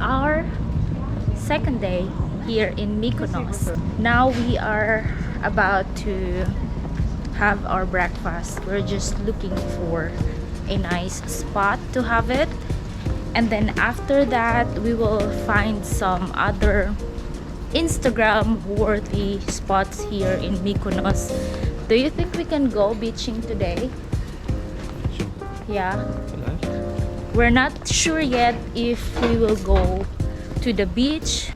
our second day here in Mykonos. Now we are about to have our breakfast. We're just looking for a nice spot to have it, and then after that we will find some other Instagram worthy spots here in Mykonos. Do you think we can go beaching today? Yeah, we're not sure yet if we will go to the beach.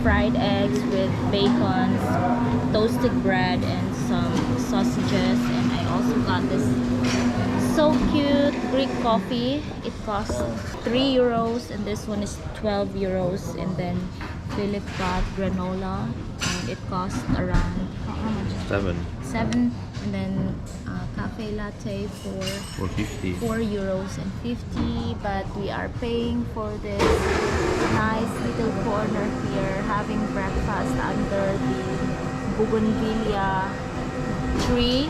Fried eggs with bacon, toasted bread, and some sausages. And I also got this so cute Greek coffee. It costs 3 euros, and this one is 12 euros. And then Philip got granola, and it costs around how much? 7. And then cafe latte for 4 euros and 50. But we are paying for this nice little corner here, having breakfast under the bougainvillea tree.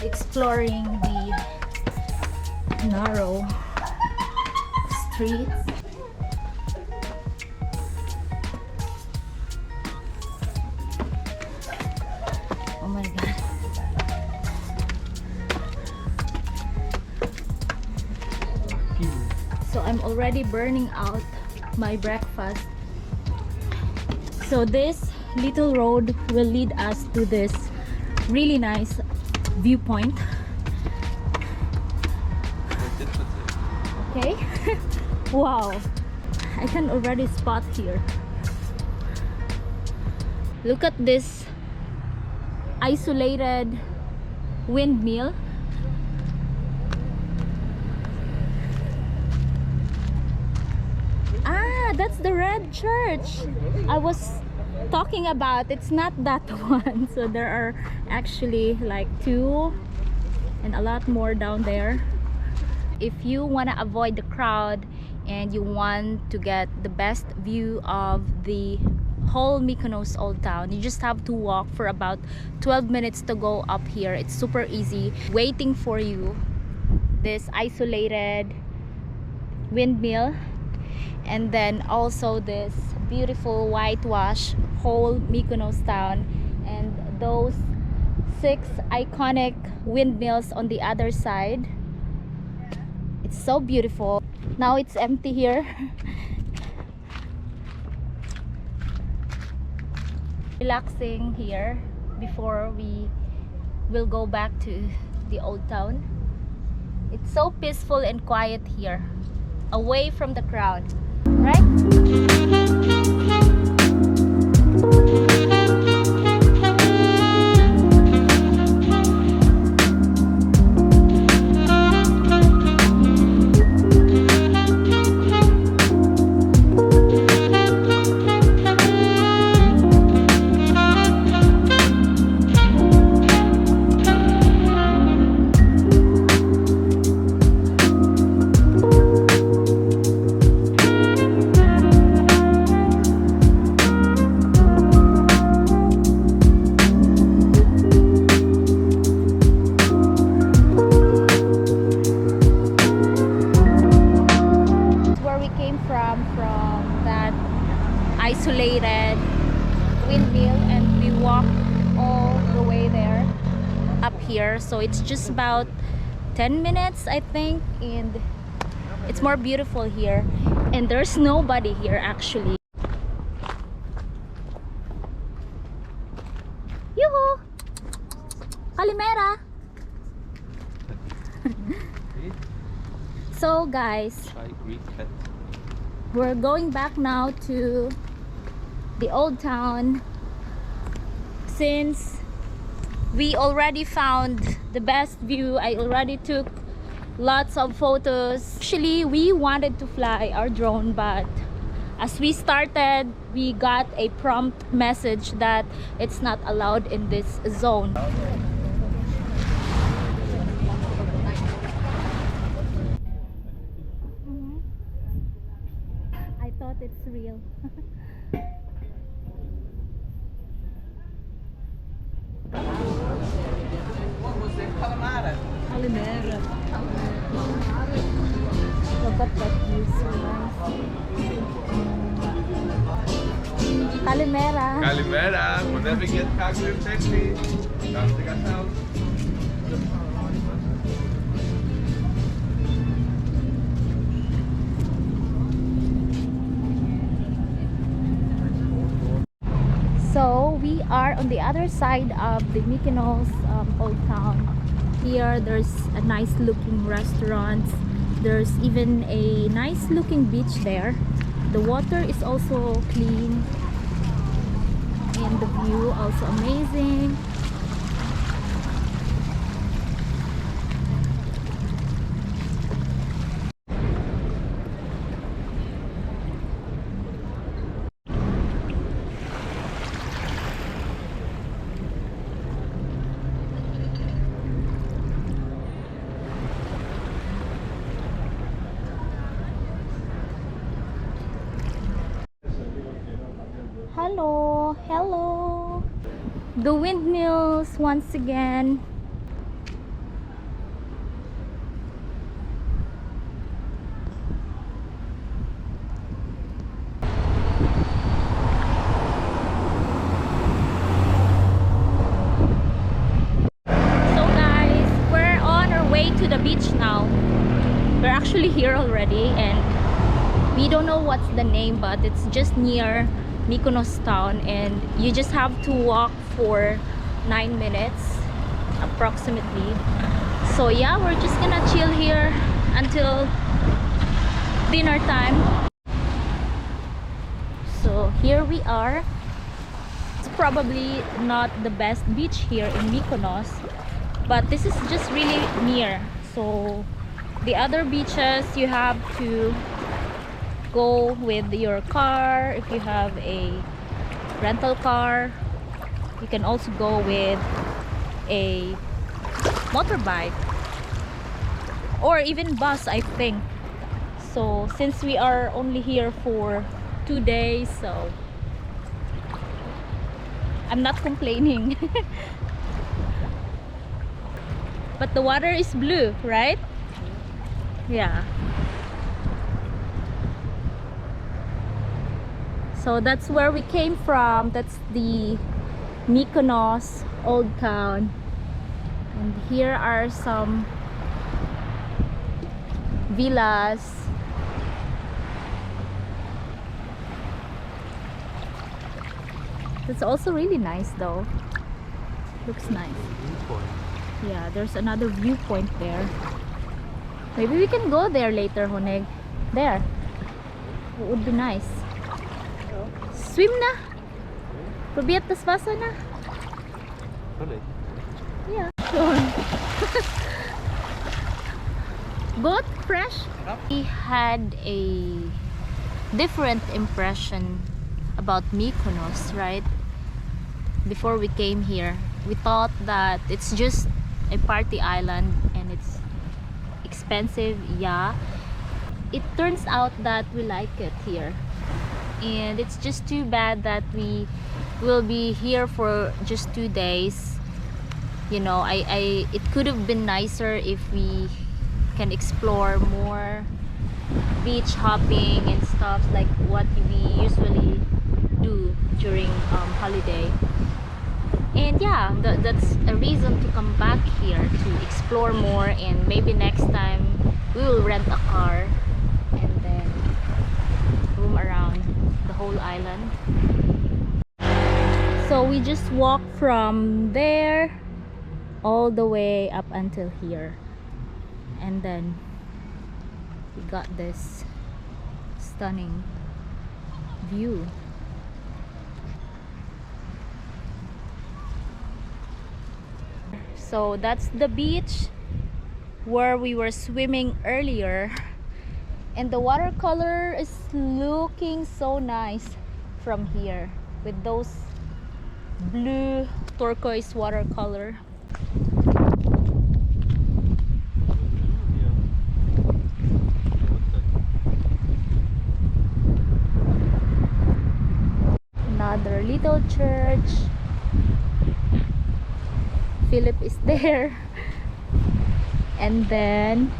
Exploring the narrow streets. Oh my god. So I'm already burning out my breakfast. So this little road will lead us to this really nice viewpoint. Okay. Wow, I can already spot here. Look at this isolated windmill. Ah, that's the red church I was talking about. It's not that one. So there are actually like 2 and a lot more down there. If you want to avoid the crowd and you want to get the best view of the whole Mykonos Old Town, you just have to walk for about 12 minutes to go up here. It's super easy. Waiting for you, this isolated windmill, and then also this beautiful whitewash whole Mykonos town, and those 6 iconic windmills on the other side. It's so beautiful. Now it's empty here. Relaxing here before we will go back to the old town. It's so peaceful and quiet here, away from the crowd, right? Isolated windmill, and we walked all the way there up here. So it's just about 10 minutes, I think, and it's more beautiful here. And there's nobody here actually. Yoo-hoo! Kalimera! So guys, we're going back now to the old town since we already found the best view. I already took lots of photos. Actually, we wanted to fly our drone, but as we started, we got a prompt message that it's not allowed in this zone. I thought it's real. Calimera. Look at that view, so nice. Kalimera. Kalimera, whenever you get cognitive technique, come check us out. So we are on the other side of the Mykonos old town. Here there's a nice looking restaurant. There's even a nice looking beach there. The water is also clean and the view also amazing. Hello, hello. The windmills once again. So guys, we're on our way to the beach now. We're actually here already and we don't know what's the name, but it's just near Mykonos town and you just have to walk for 9 minutes approximately. So yeah, we're just gonna chill here until dinner time. So here we are. It's probably not the best beach here in Mykonos, but this is just really near. So the other beaches you have to go with your car. If you have a rental car, you can also go with a motorbike or even bus, I think. So since we are only here for 2 days, so I'm not complaining. But the water is blue, right? Yeah. So that's where we came from. That's the Mykonos old town. And here are some villas. It's also really nice though. Looks nice. Yeah, there's another viewpoint there. Maybe we can go there later, Honeg. There. It would be nice. Swim na? Probiert das Wasser na? Yeah. Good? Fresh? We had a different impression about Mykonos, right? Before we came here, we thought that it's just a party island and it's expensive, yeah. It turns out that we like it here. And it's just too bad that we will be here for just 2 days. You know, it could have been nicer if we can explore more beach hopping and stuff like what we usually do during holiday. And yeah, that's a reason to come back here to explore more, and maybe next time we will rent a car and then roam around the whole island. So we just walk from there all the way up until here, and then we got this stunning view. So that's the beach where we were swimming earlier, and the watercolor is looking so nice from here with those blue turquoise watercolor. Another little church. Philip is there. And then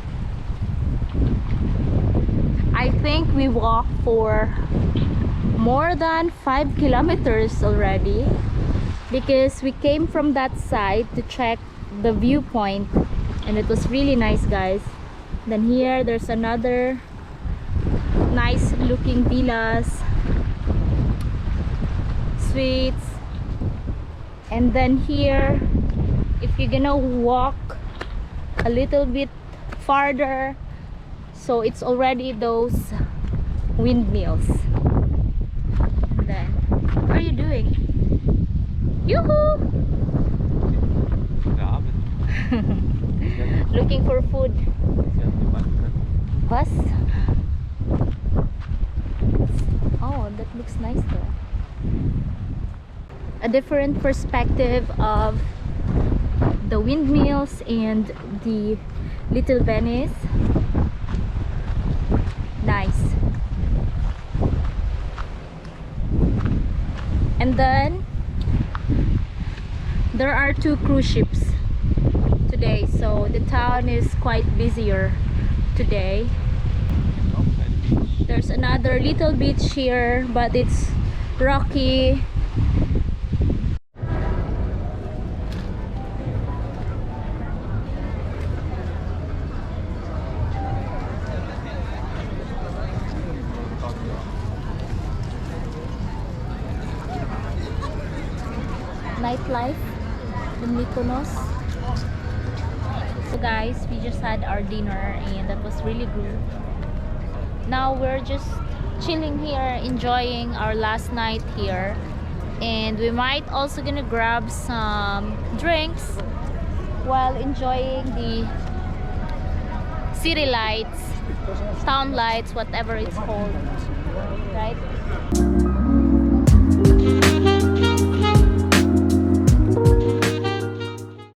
I think we walked for more than 5 kilometers already, because we came from that side to check the viewpoint, and it was really nice, guys. Then here there's another nice looking villas, suites. And then here, if you're gonna walk a little bit farther, so it's already those windmills. And then, what are you doing? Yoo-hoo! Looking for food. Bus? Oh, that looks nice though. A different perspective of the windmills and the little Venice. Nice. And then there are 2 cruise ships today, so the town is quite busier today. There's another little beach here, but it's rocky. Nightlife in Mykonos. So guys, we just had our dinner and that was really good. Now we're just chilling here, enjoying our last night here, and we might also gonna grab some drinks while enjoying the city lights, town lights, whatever it's called, right?